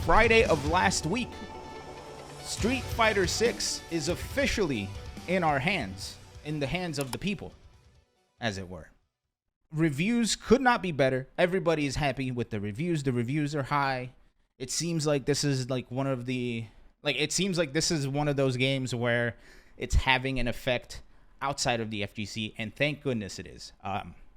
Friday of last week, Street Fighter 6 is officially in our hands, in the hands of the people, as it were. Reviews could not be better. Everybody is happy with the reviews. The reviews are high. It seems like this is like one of those games where it's having an effect outside of the FGC, and thank goodness it is.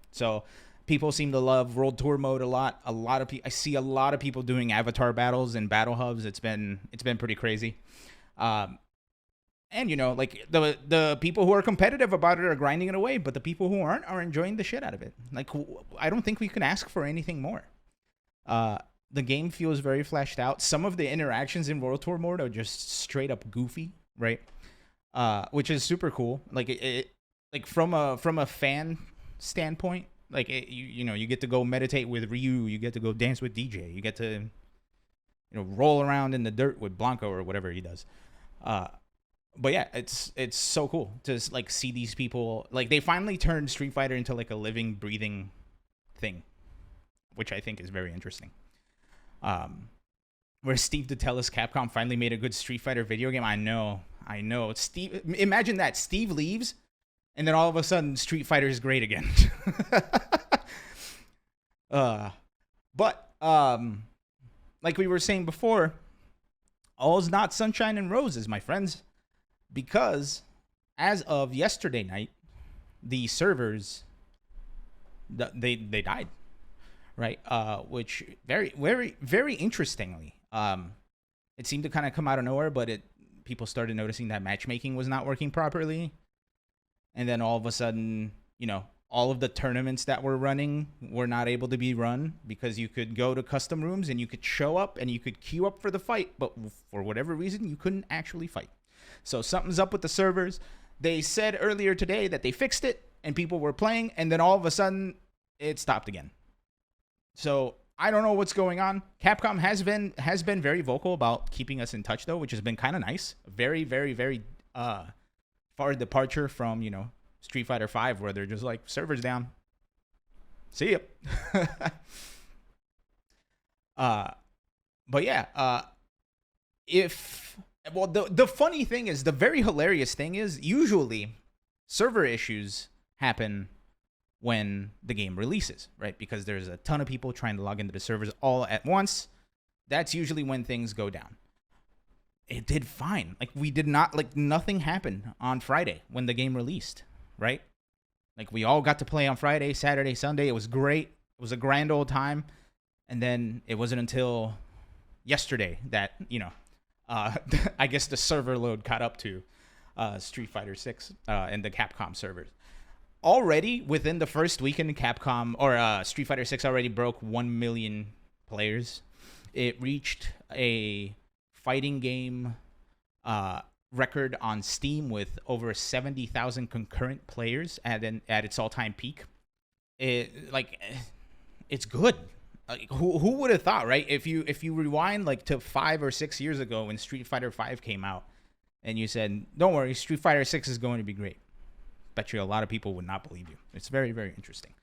So people seem to love World Tour mode a lot. I see a lot of people doing avatar battles and battle hubs. It's been pretty crazy. And, you know, like, the people who are competitive about it are grinding it away, but the people who aren't are enjoying the shit out of it. Like, I don't think we can ask for anything more. The game feels very fleshed out. Some of the interactions in World Tour mode are just straight up goofy, right? Which is super cool. Like, like from a fan standpoint, like, you get to go meditate with Ryu, you get to go dance with DJ, you get to, roll around in the dirt with Blanco or whatever he does. But yeah, it's so cool to like see these people. Like, they finally turned Street Fighter into like a living, breathing thing, which I think is very interesting. Where Steve Datellis Capcom finally made a good Street Fighter video game. I know. Steve, imagine that. Steve leaves, and then all of a sudden, Street Fighter is great again. But like we were saying before, all's not sunshine and roses, my friends, because as of yesterday night, the servers they died, right? Which very, very, very interestingly, it seemed to kind of come out of nowhere, but people started noticing that matchmaking was not working properly, and then all of a sudden, all of the tournaments that were running were not able to be run because you could go to custom rooms and you could show up and you could queue up for the fight, but for whatever reason, you couldn't actually fight. So something's up with the servers. They said earlier today that they fixed it and people were playing, and then all of a sudden it stopped again. So I don't know what's going on. Capcom has been very vocal about keeping us in touch, though, which has been kind of nice. Very, very, very far departure from, Street Fighter 5, where they're just like, servers down. See ya. But yeah, the funny thing is, the very hilarious thing is, usually server issues happen when the game releases, right? Because there's a ton of people trying to log into the servers all at once. That's usually when things go down. It did fine. Like, nothing happened on Friday when the game released, right? Like, we all got to play on Friday, Saturday, Sunday. It was great. It was a grand old time. And then it wasn't until yesterday that, I guess the server load caught up to Street Fighter 6 and the Capcom servers. Already, within the first weekend, Capcom, or Street Fighter 6 already broke 1 million players. It reached a fighting game record on Steam with over 70,000 concurrent players at its all-time peak. It's good. Like, who would have thought, right? If you rewind like to 5 or 6 years ago when Street Fighter 5 came out, and you said, "Don't worry, Street Fighter 6 is going to be great," bet you a lot of people would not believe you. It's very, very interesting.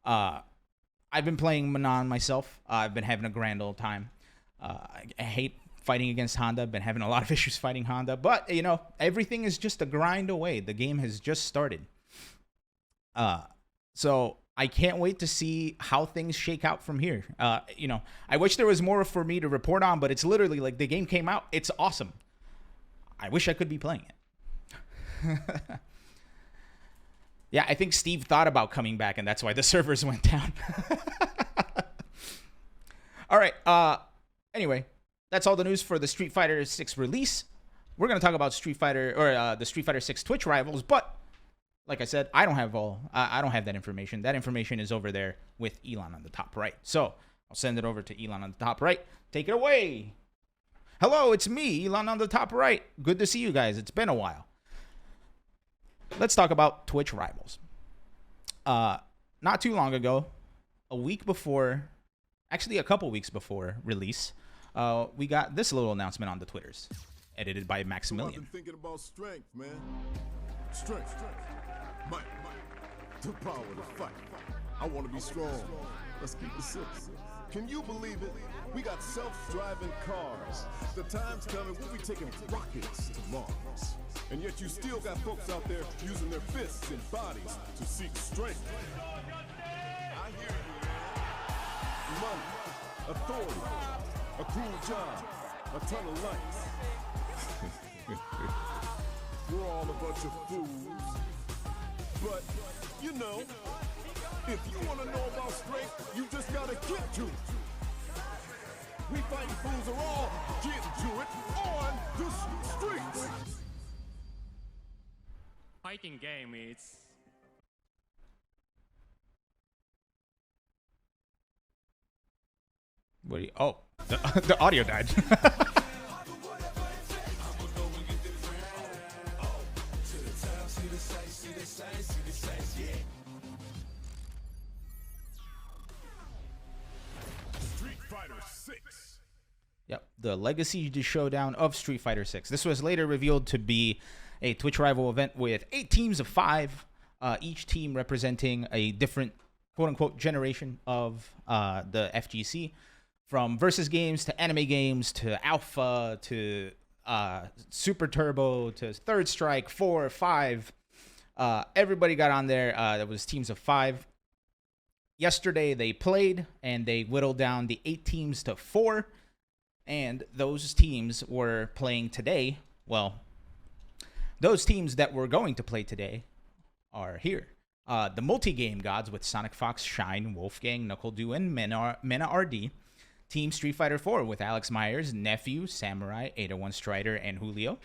I've been playing Manon myself. I've been having a grand old time. I hate fighting against Honda. I've been having a lot of issues fighting Honda, but everything is just a grind away. The game has just started. So I can't wait to see how things shake out from here. I wish there was more for me to report on, but it's literally like the game came out. It's awesome. I wish I could be playing it. Yeah, I think Steve thought about coming back, and that's why the servers went down. All right. Anyway, that's all the news for the Street Fighter 6 release. We're going to talk about Street Fighter, or the Street Fighter 6 Twitch rivals, but like I said, I don't have that information. That information is over there with Ilan on the top right. So I'll send it over to Ilan on the top right. Take it away. Hello, it's me, Ilan on the top right. Good to see you guys. It's been a while. Let's talk about Twitch rivals. Not too long ago, a couple weeks before release, we got this little announcement on the Twitters, edited by Maximilian. I've been thinking about strength, man. Strength. Might. The power to fight. I want to be strong. Let's keep it simple. Can you believe it? We got self-driving cars. The time's coming, we'll be taking rockets to Mars. And yet you still got folks out there using their fists and bodies to seek strength. I hear you, man. Money, authority, a cool job, a ton of lights. We're all a bunch of fools. But, you know, if you want to know about strength, you just gotta get to it. We fighting fools are all getting to it on the streets. Fighting game is What do you, oh, the audio died. Street Fighter 6. Yep, the Legacy Showdown of Street Fighter 6. This was later revealed to be a Twitch rival event with 8 teams of 5, each team representing a different quote-unquote generation of the FGC, from versus games to anime games to Alpha to Super Turbo to Third Strike, 4, 5. Everybody got on there. That was teams of 5. Yesterday they played and they whittled down the 8 teams to 4. And those teams were playing today. Well, those teams that were going to play today are here. The multi-game gods with Sonic Fox, Shine, Wolfgang, Knuckle Dew, and Mena RD. Team Street Fighter 4 with Alex Myers, Nephew, Samurai, 801 Strider, and Julio.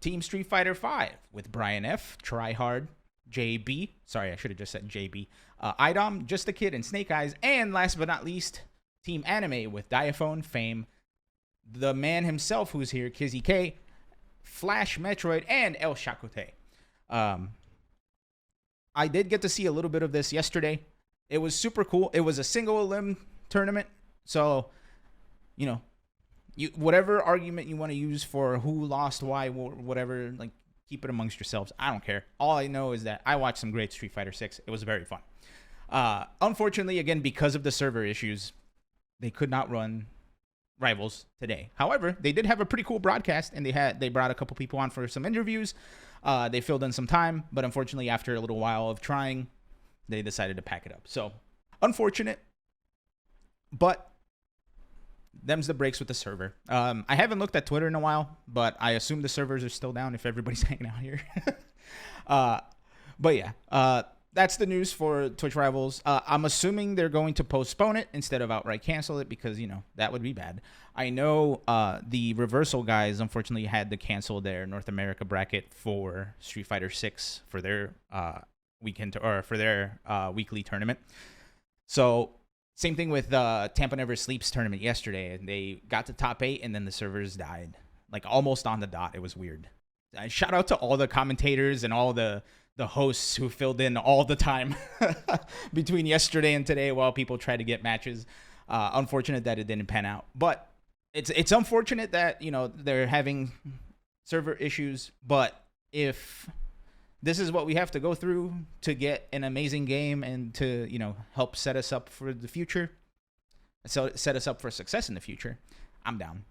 Team Street Fighter 5 with Brian F, Tryhard, JB. Sorry, I should have just said JB. Idom, Just a Kid, and Snake Eyes. And last but not least, Team Anime with Diaphone, Fame, the man himself who's here, Kizzy K, Flash Metroid, and El Shakote. I did get to see a little bit of this yesterday. It was super cool. It was a single elim tournament. So, you know, whatever argument you want to use for who lost, why, whatever, like, keep it amongst yourselves. I don't care. All I know is that I watched some great Street Fighter 6. It was very fun. Unfortunately, again, because of the server issues, they could not run Rivals today. However, they did have a pretty cool broadcast, and they brought a couple people on for some interviews. They filled in some time, but unfortunately, after a little while of trying, they decided to pack it up. So, unfortunate, but them's the breaks with the server. I haven't looked at Twitter in a while, but I assume the servers are still down if everybody's hanging out here. But yeah, that's the news for Twitch Rivals. I'm assuming they're going to postpone it instead of outright cancel it because, you know, that would be bad. I know the Reversal guys unfortunately had to cancel their North America bracket for Street Fighter 6 for their weekly tournament. So same thing with Tampa Never Sleeps tournament yesterday, and they got to top 8 and then the servers died, like almost on the dot. It was weird. Shout out to all the commentators and all the hosts who filled in all the time between yesterday and today while people tried to get matches. Unfortunate that it didn't pan out, but it's unfortunate that, you know, they're having server issues. But if this is what we have to go through to get an amazing game and to, you know, help set us up for the future, so set us up for success in the future, I'm down.